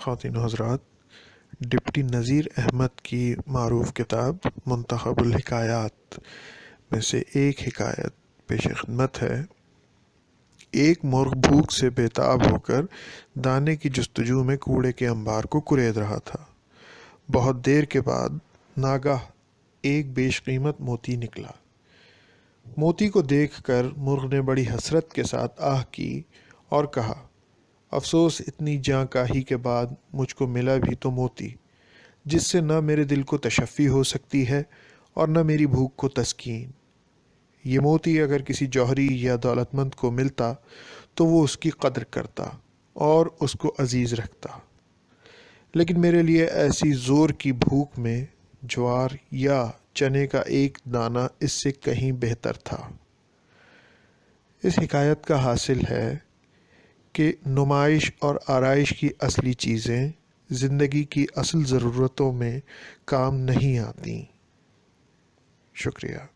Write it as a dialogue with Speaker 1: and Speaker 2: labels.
Speaker 1: خواتین و حضرات، ڈپٹی نذیر احمد کی معروف کتاب منتخب الحکایات میں سے ایک حکایت پیش خدمت ہے۔ ایک مرغ بھوک سے بےتاب ہو کر دانے کی جستجو میں کوڑے کے انبار کو کرید رہا تھا۔ بہت دیر کے بعد ناگاہ ایک بیش قیمت موتی نکلا۔ موتی کو دیکھ کر مرغ نے بڑی حسرت کے ساتھ آہ کی اور کہا، افسوس اتنی جاں کاہی کے بعد مجھ کو ملا بھی تو موتی، جس سے نہ میرے دل کو تشفی ہو سکتی ہے اور نہ میری بھوک کو تسکین۔ یہ موتی اگر کسی جوہری یا دولت مند کو ملتا تو وہ اس کی قدر کرتا اور اس کو عزیز رکھتا، لیکن میرے لیے ایسی زور کی بھوک میں جوار یا چنے کا ایک دانہ اس سے کہیں بہتر تھا۔ اس حکایت کا حاصل ہے کہ نمائش اور آرائش کی اصلی چیزیں زندگی کی اصل ضرورتوں میں کام نہیں آتیں۔ شکریہ۔